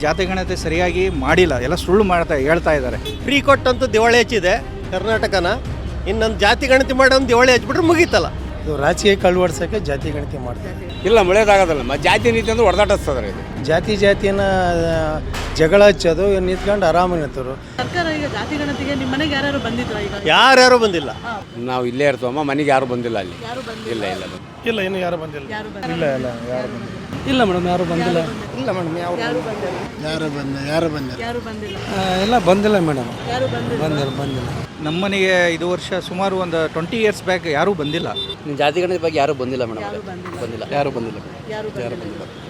ಜಾತಿ ಗಣತಿ ಸರಿಯಾಗಿ ಮಾಡಿಲ್ಲ, ಎಲ್ಲ ಸುಳ್ಳು ಹೇಳ್ತಾ ಇದ್ದಾರೆ. ಫ್ರೀ ಕೊಟ್ಟಂತೂ ದಿವಾಳಿ ಹಚ್ಚಿದೆ ಕರ್ನಾಟಕನ. ಇನ್ನೊಂದು ಜಾತಿ ಗಣತಿ ಮಾಡೋದು ದಿವಾಳಿ ಹಚ್ಬಿಟ್ರೆ ಮುಗೀತಲ್ಲ. ಇದು ರಾಜಕೀಯ ಕಳ್ವಡ್ಸೋಕ್ಕೆ ಜಾತಿ ಗಣತಿ ಮಾಡ್ತಾರೆ. ಇಲ್ಲ ಒಳ್ಳೇದಾಗೋದಲ್ಲ. ಜಾತಿ ನೀತಿ ಅಂದ್ರೆ ಹೊಡೆದಾಟಿಸ್ತದ್ರೆ ಇದು ಜಾತಿನ ಜಗಳ ಹಚ್ಚೋದು ನಿಂತ್ಕೊಂಡು ಆರಾಮಾಗಿ ನಿಂತರು. ಸರ್ಕಾರ ಈಗ ಜಾತಿ ಗಣತಿಗೆ ನಿಮ್ಮ ಮನೆಗೆ ಯಾರು ಬಂದಿದ್ರು? ಈಗ ಯಾರ್ಯಾರು ಬಂದಿಲ್ಲ. ನಾವು ಇಲ್ಲೇ ಇರ್ತವಮ್ಮ, ಮನೆಗೆ ಯಾರು ಬಂದಿಲ್ಲ ಅಲ್ಲಿ. ಇಲ್ಲ ಇಲ್ಲ ಇಲ್ಲ ಇನ್ನು ಯಾರು ಬಂದಿಲ್ಲ. ಇಲ್ಲ ಯಾರು ಬಂದಿಲ್ಲ. ಇಲ್ಲ ಮೇಡಮ್, ಯಾರು ಬಂದಿಲ್ಲ. ಇಲ್ಲ ಮೇಡಮ್, ಯಾರು ಬಂದಿಲ್ಲ. ಎಲ್ಲ ಬಂದಿಲ್ಲ ಮೇಡಮ್, ಯಾರು ಬಂದಿಲ್ಲ. ಬಂದಿಲ್ಲ. ನಮ್ಮನೆಗೆ ಇದು ವರ್ಷ ಸುಮಾರು ಒಂದು 20 years ಬ್ಯಾಕ್ ಯಾರೂ ಬಂದಿಲ್ಲ. ಜಾತಿ ಗಣತಿ ಬಗ್ಗೆ ಯಾರು ಬಂದಿಲ್ಲ ಮೇಡಮ್. ಬಂದಿಲ್ಲ, ಯಾರು ಬಂದಿಲ್ಲ.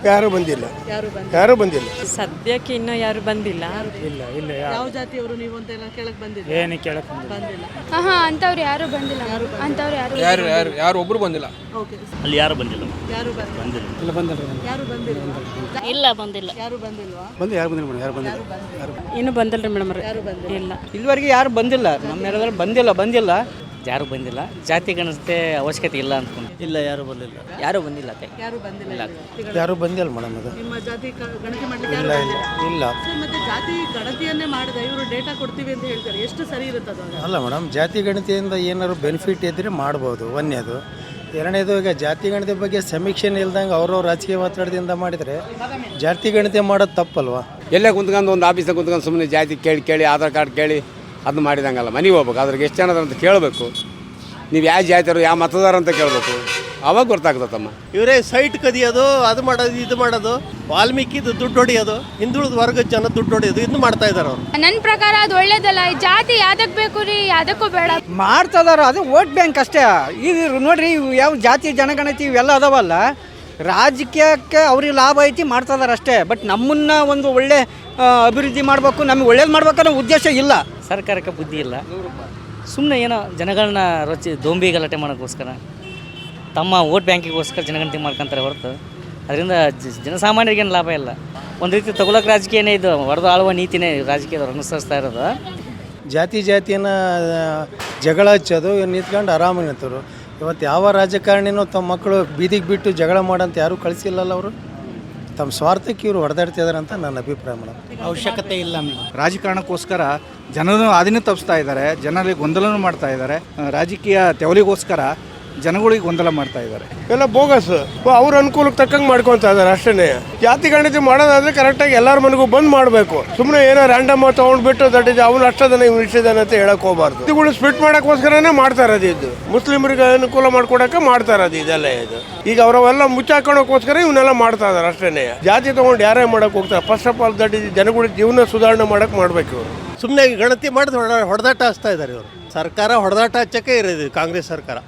ಯಾರು ಬಂದಿಲ್ಲ. ಸದ್ಯಕ್ಕೆ ಇನ್ನೂ ಯಾರು ಬಂದಿಲ್ಲ. ಇಲ್ಲ ಯಾವ ಜಾತಿಯವರು ನೀವು ಅಂತ ಎಲ್ಲ ಕೇಳಕ್ ಬಂದಿಲ್ಲ. ಏನು ಕೇಳಕ್ ಬಂದಿಲ್ಲ. ಅಂತವ್ರು ಯಾರು ಬಂದಿಲ್ಲ. ಅಂತವ್ರು ಯಾರು ಒಬ್ರು ಬಂದಿಲ್ಲ. ಓಕೆ. ಅಲ್ಲಿ ಯಾರು ಬಂದಿಲ್ಲ. ಯಾರು ಬಂದಿಲ್ಲ. ಇಲ್ಲ ಬಂದಿಲ್ಲ. ಯಾರು ಬಂದಿಲ್ಲ. ಇಲ್ಲ ಬಂದಿಲ್ಲ. ಯಾರು ಬಂದಿಲ್ವಾ? ಯಾರು ಬಂದಿಲ್ಲ ಮೇಡಮ್, ಯಾರು ಬಂದಿಲ್ಲ. ಇನ್ನೂ ಬಂದಿಲ್ಲ ರೀ ಮೇಡಮ್. ಯಾರು ಬಂದಿಲ್ಲ. ಇಲ್ಲ, ಇಲ್ಲಿವರೆಗೆ ಯಾರು ಬಂದಿಲ್ಲ. ನಮ್ಮ ನೆಲದಲ್ಲಿ ಬಂದಿಲ್ಲ. ಯಾರು ಬಂದಿಲ್ಲ. ಜಾತಿ ಗಣತಿ ಅವಶ್ಯಕತೆ ಇಲ್ಲ ಅಂದ್ಕೊಂಡು. ಇಲ್ಲ, ಯಾರು ಬಂದಿಲ್ಲ. ಯಾರು ಬಂದಿಲ್ಲ. ಯಾರು ಬಂದಿಲ್ಲ. ಯಾರು ಬಂದಿಲ್ಲ ಮೇಡಮ್. ಅದು ನಿಮ್ಮ ಜಾತಿ ಗಣತಿ ಮಾಡ್ಲಿಕ್ಕೆ ಯಾರು ಬಂದಿಲ್ಲ. ಇಲ್ಲ. ಮತ್ತೆ ಜಾತಿ ಗಣತಿಯನ್ನೇ ಮಾಡಿದೆ ಇವರು ಡೇಟಾ ಕೊಡ್ತೀವಿ ಅಂತ ಹೇಳ್ತಾರೆ. ಎಷ್ಟು ಸರಿ ಇರುತ್ತೆ ಅದು? ಅಲ್ಲ ಮೇಡಮ್, ಜಾತಿ ಗಣತಿಯಿಂದ ಏನಾದ್ರು ಬೆನಿಫಿಟ್ ಇದ್ದರೆ ಮಾಡ್ಬೋದು, ಒಂದನೇದು. ಎರಡನೇದು, ಈಗ ಜಾತಿ ಗಣತಿ ಬಗ್ಗೆ ಸಮೀಕ್ಷೆನೇ ಇಲ್ದಂಗೆ ಅವ್ರವ್ರ ರಾಜಕೀಯ ಒತ್ತಡದಿಂದ ಮಾಡಿದರೆ ಜಾತಿ ಗಣತಿ ಮಾಡೋದು ತಪ್ಪಲ್ವಾ? ಎಲ್ಲೇ ಕುಂತ್ಕೊಂಡು ಒಂದು ಆಫೀಸಾಗ ಕುಂತ್ಕೊಂಡು ಸುಮ್ಮನೆ ಜಾತಿ ಕೇಳಿ ಆಧಾರ್ ಕಾರ್ಡ್ ಕೇಳಿ ಅದನ್ನ ಮಾಡಿದಂಗಲ್ಲ. ಮನೆಗೆ ಹೋಗ್ಬೇಕು, ಅದ್ರಿಗೆ ಎಷ್ಟು ಜನ ಅಂತ ಕೇಳಬೇಕು. ನೀವು ಯಾವ ಜಾತಿಯವರು ಯಾವ ಮತದಾರ ಅಂತ ಕೇಳಬೇಕು, ಅವಾಗ ಗೊತ್ತಾಗ್ತತ್ತಮ್ಮ. ಇವರೇ ಸೈಟ್ ಕದಿಯೋದು, ಅದು ಮಾಡೋದು, ಇದು ಮಾಡೋದು, ವಾಲ್ಮೀಕಿದು ದುಡ್ಡು ಹೊಡಿಯೋದು, ಹಿಂದುಳಿದ ವರ್ಗದ ಜನ ದುಡ್ಡು ಹೊಡಿಯೋದು, ಇದು ಮಾಡ್ತಾ ಇದ್ದಾರೆ ಅವರು. ನನ್ನ ಪ್ರಕಾರ ಅದು ಒಳ್ಳೇದಲ್ಲ. ಈ ಜಾತಿ ಯಾವ್ದಕ್ ಬೇಕು ರೀ? ಯಾವ್ದಕ್ಕೂ ಬೇಡ. ಮಾಡ್ತದಾರ, ಅದು ವೋಟ್ ಬ್ಯಾಂಕ್ ಅಷ್ಟೇ. ಈಗ ನೋಡ್ರಿ, ಇವು ಯಾವ ಜಾತಿ ಜನಗಣತಿ ಇವೆಲ್ಲ ಅದಾವಲ್ಲ, ರಾಜಕೀಯಕ್ಕೆ ಅವ್ರಿಗೆ ಲಾಭ ಐತಿ ಮಾಡ್ತದಾರ ಅಷ್ಟೇ. ಬಟ್ ನಮ್ಮನ್ನ ಒಂದು ಒಳ್ಳೆ ಅಭಿವೃದ್ಧಿ ಮಾಡಬೇಕು, ನಮಗೆ ಒಳ್ಳೇದು ಮಾಡ್ಬೇಕನ್ನೋ ಉದ್ದೇಶ ಇಲ್ಲ. ಸರ್ಕಾರಕ್ಕೆ ಬುದ್ಧಿ ಇಲ್ಲ. ಸುಮ್ಮನೆ ಏನೋ ಜನಗಳನ್ನ ದೊಂಬಿ ಗಲಾಟೆ ಮಾಡೋಕ್ಕೋಸ್ಕರ, ತಮ್ಮ ವೋಟ್ ಬ್ಯಾಂಕಿಗೋಸ್ಕರ ಜನಗಣತಿ ಮಾಡ್ಕೊತಾರೆ ಹೊರತು ಅದರಿಂದ ಜನಸಾಮಾನ್ಯರಿಗೇನು ಲಾಭ ಇಲ್ಲ. ಒಂದು ರೀತಿ ತಗೊಳಕ್ಕೆ ರಾಜಕೀಯನೇ ಇದು, ಹೊಡೆದು ಆಳುವ ನೀತಿನೇ ರಾಜಕೀಯದವ್ರು ಅನುಸರಿಸ್ತಾ ಇರೋದು. ಜಾತಿನ ಜಗಳ ಹಚ್ಚೋದು ನಿಂತ್ಕೊಂಡು ಆರಾಮಾಗಿ ನಿಂತರು. ಇವತ್ತು ಯಾವ ರಾಜಕಾರಣಿನೂ ತಮ್ಮ ಮಕ್ಕಳು ಬೀದಿಗೆ ಬಿಟ್ಟು ಜಗಳ ಮಾಡಂತ ಯಾರೂ ಕಳಿಸಿಲ್ಲಲ್ಲ. ಅವರು ತಮ್ಮ ಸ್ವಾರ್ಥಕ್ಕೆ ಇವರು ಹೊಡೆದಾಡ್ತಿದ್ದಾರೆ ಅಂತ ನನ್ನ ಅಭಿಪ್ರಾಯ ಮೇಡಮ್. ಅವಶ್ಯಕತೆ ಇಲ್ಲ ಮೇಡಮ್. ರಾಜಕಾರಣಕ್ಕೋಸ್ಕರ ಜನರನ್ನು ಅದನ್ನೇ ತಪ್ಪಿಸ್ತಾ ಇದ್ದಾರೆ, ಜನರಿಗೆ ಗೊಂದಲನೂ ಮಾಡ್ತಾ ಇದ್ದಾರೆ. ರಾಜಕೀಯ ತೆವಲಿಗೋಸ್ಕರ ಜನಗಳಿಗೆ ಗೊಂದಲ ಮಾಡ್ತಾ ಇದ್ದಾರೆ. ಎಲ್ಲ ಬೋಗಸ್, ಅವ್ರ ಅನುಕೂಲಕ್ಕೆ ತಕ್ಕಂಗೆ ಮಾಡ್ಕೊತಾ ಇದ್ದಾರೆ ಅಷ್ಟೇ. ಜಾತಿ ಗಣತಿ ಮಾಡೋದಾದ್ರೆ ಕರೆಕ್ಟಾಗಿ ಎಲ್ಲರ ಮನೆಗೂ ಬಂದ್ ಮಾಡಬೇಕು. ಸುಮ್ಮನೆ ಏನೋ ರ್ಯಾಂಡಮ್ ತೊಗೊಂಡ್ಬಿಟ್ಟು ದಟ್ಟಿದೆ ಅವನು ಅಷ್ಟದನ ಇವ್ನು ಇಷ್ಟದನ ಅಂತ ಹೇಳಕ್ ಹೋಗ್ಬಾರ್ದು. ಇವುಗಳು ಸ್ಪ್ಲಿಟ್ ಮಾಡೋಕ್ಕೋಸ್ಕರನೇ ಮಾಡ್ತಾ ಇರೋದು. ಇದು ಮುಸ್ಲಿಮರಿಗೆ ಅನುಕೂಲ ಮಾಡ್ಕೊಡಕ್ಕೆ ಮಾಡ್ತಾ ಇರೋದು ಇದೆಲ್ಲ. ಇದು ಈಗ ಅವರವೆಲ್ಲ ಮುಚ್ಚಾಕೋಣಕ್ಕೋಸ್ಕರ ಇವನ್ನೆಲ್ಲ ಮಾಡ್ತಾ ಇದಾರೆ ಅಷ್ಟೇ. ಜಾತಿ ತೊಗೊಂಡು ಯಾರೇ ಮಾಡಕ್ ಹೋಗ್ತಾರೆ? ಫಸ್ಟ್ ಆಫ್ ಆಲ್ ದಟ್ಟಿದೆ ಜನಗಳ ಜೀವನ ಸುಧಾರಣೆ ಮಾಡಕ್ ಮಾಡ್ಬೇಕು ಇವರು. ಸುಮ್ಮನೆ ಗಣತಿ ಮಾಡಿದ ಹೊಡೆದಾಟ ಹಚ್ತಾ ಇದ್ದಾರೆ ಇವರು. ಸರ್ಕಾರ ಹೊಡೆದಾಟ ಹಚ್ಚಕ್ಕೆ ಇರೋದು ಕಾಂಗ್ರೆಸ್ ಸರ್ಕಾರ.